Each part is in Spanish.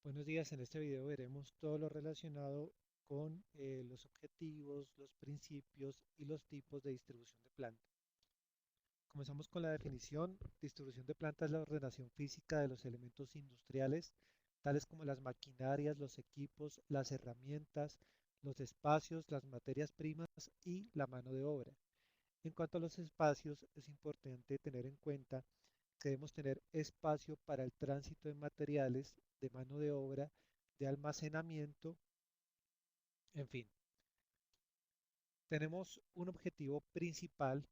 Buenos días, en este video veremos todo lo relacionado con los objetivos, los principios y los tipos de distribución de planta. Comenzamos con la definición. Distribución de planta es la ordenación física de los elementos industriales, tales como las maquinarias, los equipos, las herramientas, los espacios, las materias primas y la mano de obra. En cuanto a los espacios, es importante tener en cuenta que debemos tener espacio para el tránsito de materiales, de mano de obra, de almacenamiento, en fin. Tenemos un objetivo principal.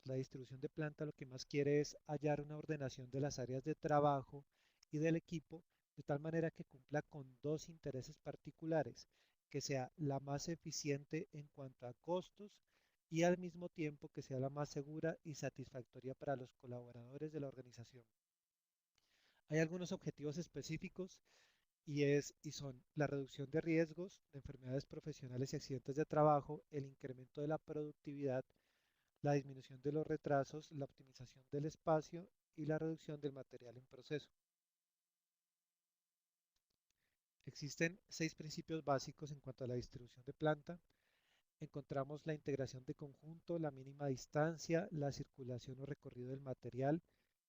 La distribución de planta lo que más quiere es hallar una ordenación de las áreas de trabajo y del equipo de tal manera que cumpla con dos intereses particulares, que sea la más eficiente en cuanto a costos y al mismo tiempo que sea la más segura y satisfactoria para los colaboradores de la organización. Hay algunos objetivos específicos y son la reducción de riesgos de enfermedades profesionales y accidentes de trabajo, el incremento de la productividad, la disminución de los retrasos, la optimización del espacio y la reducción del material en proceso. Existen 6 principios básicos en cuanto a la distribución de planta. Encontramos la integración de conjunto, la mínima distancia, la circulación o recorrido del material,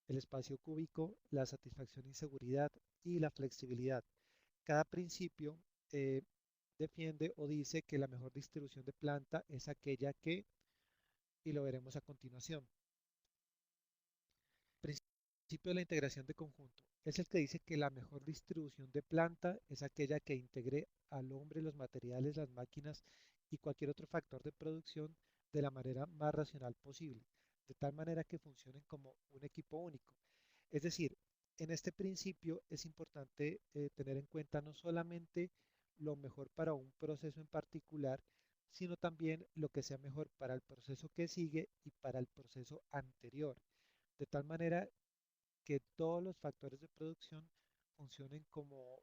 el espacio cúbico, la satisfacción y seguridad y la flexibilidad. Cada principio eh, defiende o dice que la mejor distribución de planta es aquella que, y lo veremos a continuación. Principio de la integración de conjunto es el que dice que la mejor distribución de planta es aquella que integre al hombre, los materiales, las máquinas y cualquier otro factor de producción de la manera más racional posible, de tal manera que funcionen como un equipo único. Es decir, en este principio es importante tener en cuenta no solamente lo mejor para un proceso en particular, sino también lo que sea mejor para el proceso que sigue y para el proceso anterior, de tal manera que todos los factores de producción funcionen como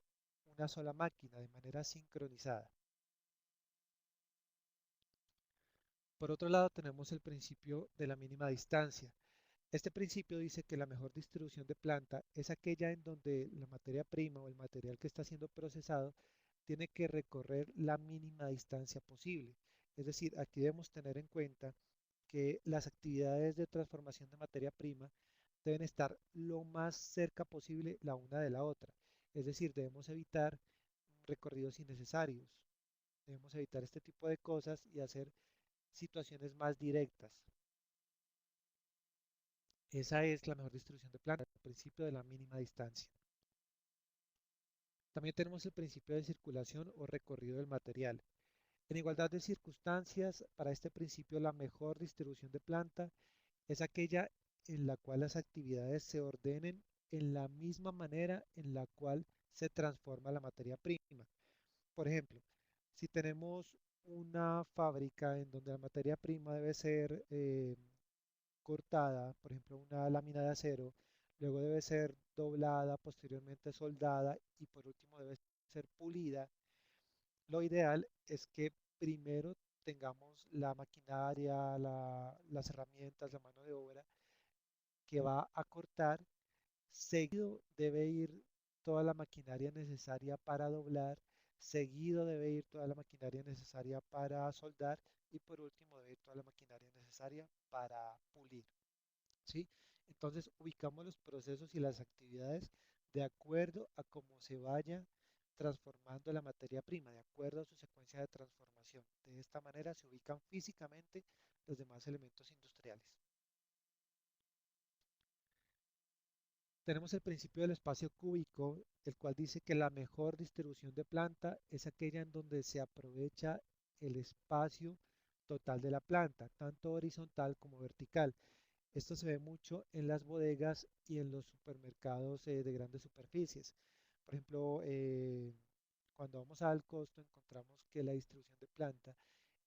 una sola máquina de manera sincronizada. Por otro lado, tenemos el principio de la mínima distancia. Este principio dice que la mejor distribución de planta es aquella en donde la materia prima o el material que está siendo procesado tiene que recorrer la mínima distancia posible. Es decir, aquí debemos tener en cuenta que las actividades de transformación de materia prima deben estar lo más cerca posible la una de la otra. Es decir, debemos evitar recorridos innecesarios, debemos evitar este tipo de cosas y hacer situaciones más directas. Esa es la mejor distribución de planta, el principio de la mínima distancia. También tenemos el principio de circulación o recorrido del material. En igualdad de circunstancias, para este principio la mejor distribución de planta es aquella en la cual las actividades se ordenen en la misma manera en la cual se transforma la materia prima. Por ejemplo, si tenemos una fábrica en donde la materia prima debe ser cortada, por ejemplo, una lámina de acero, luego debe ser doblada, posteriormente soldada y por último debe ser pulida. Lo ideal es que primero tengamos la maquinaria, las herramientas, la mano de obra que va a cortar, seguido debe ir toda la maquinaria necesaria para doblar, seguido debe ir toda la maquinaria necesaria para soldar y por último debe ir toda la maquinaria necesaria para pulir. ¿Sí? Entonces ubicamos los procesos y las actividades de acuerdo a cómo se vaya transformando la materia prima, de acuerdo a su secuencia de transformación. De esta manera se ubican físicamente los demás elementos industriales. Tenemos el principio del espacio cúbico, el cual dice que la mejor distribución de planta es aquella en donde se aprovecha el espacio total de la planta, tanto horizontal como vertical. Esto se ve mucho en las bodegas y en los supermercados de grandes superficies. Por ejemplo, cuando vamos al costo encontramos que la distribución de planta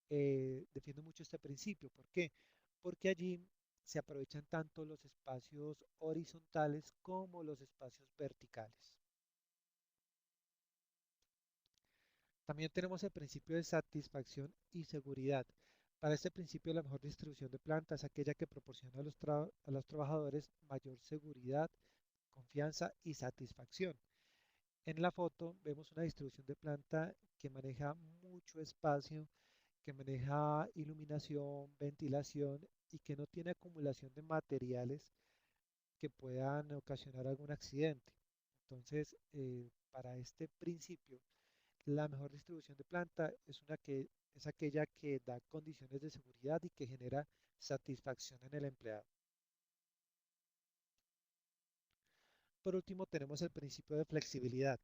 defiende mucho este principio. ¿Por qué? Porque allí se aprovechan tanto los espacios horizontales como los espacios verticales. También tenemos el principio de satisfacción y seguridad. Para este principio, la mejor distribución de planta es aquella que proporciona a los trabajadores mayor seguridad, confianza y satisfacción. En la foto vemos una distribución de planta que maneja mucho espacio, que maneja iluminación, ventilación y que no tiene acumulación de materiales que puedan ocasionar algún accidente. Entonces, para este principio, la mejor distribución de planta es aquella que da condiciones de seguridad y que genera satisfacción en el empleado. Por último, tenemos el principio de flexibilidad.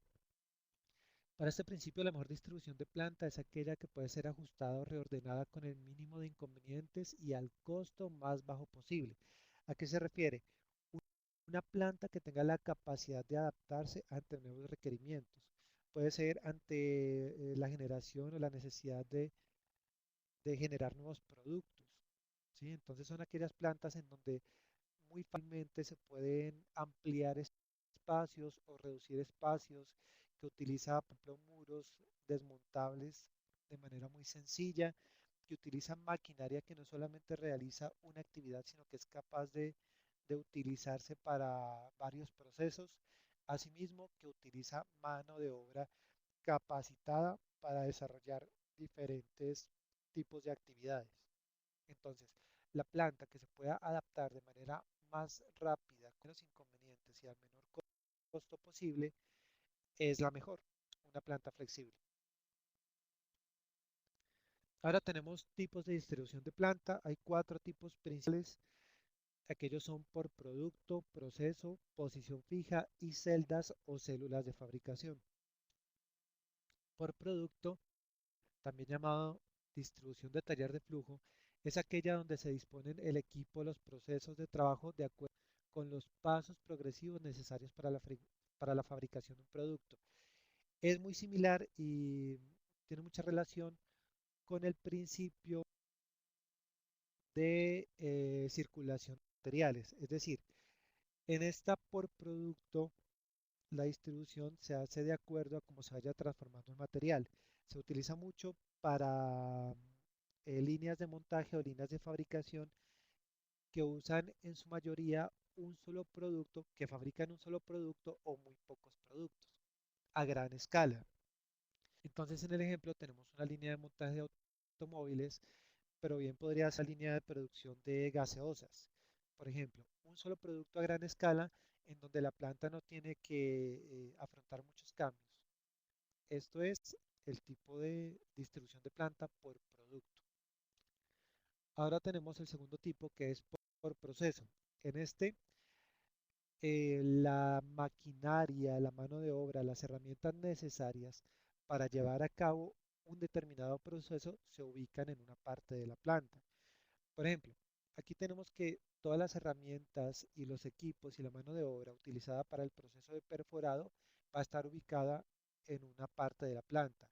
Para este principio, la mejor distribución de planta es aquella que puede ser ajustada o reordenada con el mínimo de inconvenientes y al costo más bajo posible. ¿A qué se refiere? Una planta que tenga la capacidad de adaptarse ante nuevos requerimientos. Puede ser ante la generación o la necesidad de generar nuevos productos. ¿Sí? Entonces son aquellas plantas en donde muy fácilmente se pueden ampliar espacios o reducir espacios, que utiliza, por ejemplo, muros desmontables de manera muy sencilla, que utiliza maquinaria que no solamente realiza una actividad, sino que es capaz de utilizarse para varios procesos. Asimismo, que utiliza mano de obra capacitada para desarrollar diferentes tipos de actividades. Entonces, la planta que se pueda adaptar de manera más rápida, con los inconvenientes y al menor costo posible, es la mejor, una planta flexible. Ahora tenemos tipos de distribución de planta. Hay cuatro tipos principales. Aquellos son por producto, proceso, posición fija y celdas o células de fabricación. Por producto, también llamado distribución de taller de flujo, es aquella donde se disponen el equipo, los procesos de trabajo de acuerdo con los pasos progresivos necesarios para la fabricación de un producto. Es muy similar y tiene mucha relación con el principio de circulación de materiales. Es decir, en esta por producto, la distribución se hace de acuerdo a cómo se vaya transformando el material. Se utiliza mucho para líneas de montaje o líneas de fabricación que usan en su mayoría un solo producto, que fabrican un solo producto o muy pocos productos a gran escala. Entonces, en el ejemplo tenemos una línea de montaje de automóviles, pero bien podría ser línea de producción de gaseosas. Por ejemplo, un solo producto a gran escala en donde la planta no tiene que afrontar muchos cambios. Esto es el tipo de distribución de planta por producto. Ahora tenemos el segundo tipo que es por proceso. En este, la maquinaria, la mano de obra, las herramientas necesarias para llevar a cabo un determinado proceso se ubican en una parte de la planta. Por ejemplo, aquí tenemos que todas las herramientas y los equipos y la mano de obra utilizada para el proceso de perforado va a estar ubicada en una parte de la planta.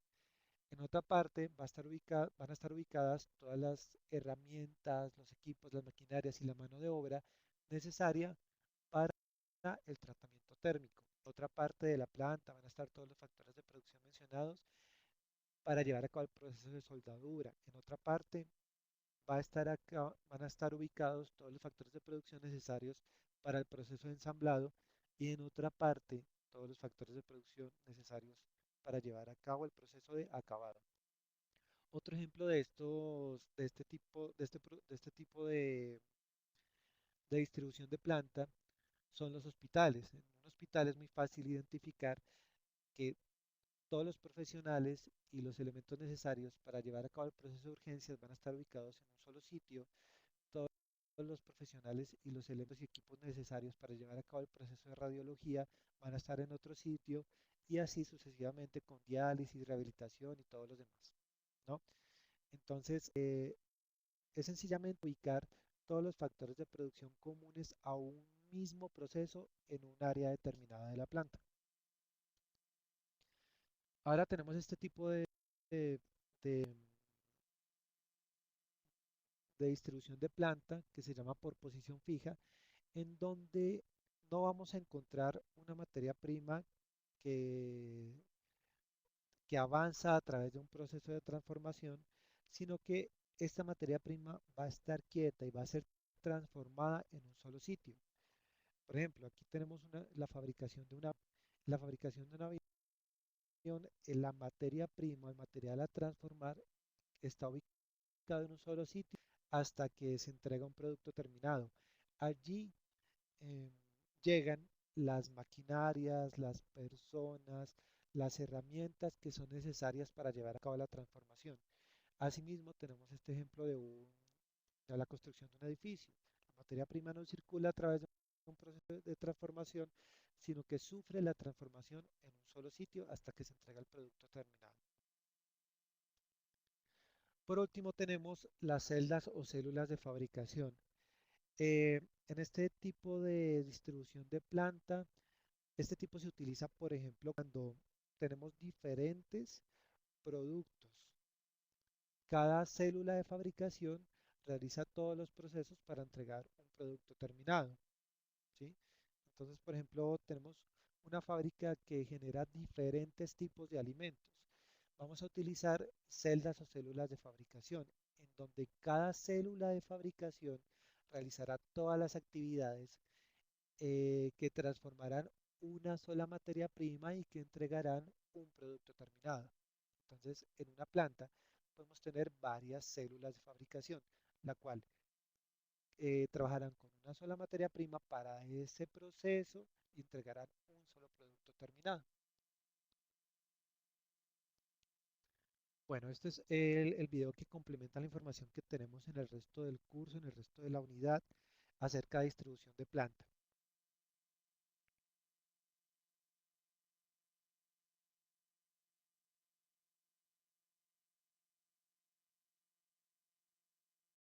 En otra parte van a estar ubicadas todas las herramientas, los equipos, las maquinarias y la mano de obra necesaria para el tratamiento térmico. En otra parte de la planta van a estar todos los factores de producción mencionados para llevar a cabo el proceso de soldadura. En otra parte van a estar ubicados todos los factores de producción necesarios para el proceso de ensamblado y en otra parte todos los factores de producción necesarios para llevar a cabo el proceso de acabado. Otro ejemplo de este tipo, de este tipo de distribución de planta son los hospitales. En un hospital es muy fácil identificar que todos los profesionales y los elementos necesarios para llevar a cabo el proceso de urgencias van a estar ubicados en un solo sitio. Todos los profesionales y los elementos y equipos necesarios para llevar a cabo el proceso de radiología van a estar en otro sitio y así sucesivamente con diálisis, rehabilitación y todos los demás, ¿no? Entonces, es sencillamente ubicar todos los factores de producción comunes a un mismo proceso en un área determinada de la planta. Ahora tenemos este tipo de, de- de distribución de planta que se llama por posición fija, en donde no vamos a encontrar una materia prima que, que avanza a través de un proceso de transformación, sino que esta materia prima va a estar quieta y va a ser transformada en un solo sitio. Por ejemplo, aquí tenemos la fabricación de una la materia prima, el material a transformar, está ubicado en un solo sitio hasta que se entrega un producto terminado. Allí eh, llegan las maquinarias, las personas, las herramientas que son necesarias para llevar a cabo la transformación. Asimismo, tenemos este ejemplo de la construcción de un edificio. La materia prima no circula a través de un proceso de transformación, sino que sufre la transformación en un solo sitio hasta que se entrega el producto terminado. Por último, tenemos las celdas o células de fabricación. En este tipo de distribución de planta, este tipo se utiliza, por ejemplo, cuando tenemos diferentes productos. Cada célula de fabricación realiza todos los procesos para entregar un producto terminado, ¿sí? Entonces, por ejemplo, tenemos una fábrica que genera diferentes tipos de alimentos. Vamos a utilizar celdas o células de fabricación, en donde cada célula de fabricación realizará todas las actividades que transformarán una sola materia prima y que entregarán un producto terminado. Entonces, en una planta podemos tener varias células de fabricación, la cual trabajarán con una sola materia prima para ese proceso y entregarán un solo producto terminado. Bueno, este es el video que complementa la información que tenemos en el resto del curso, en el resto de la unidad acerca de distribución de planta.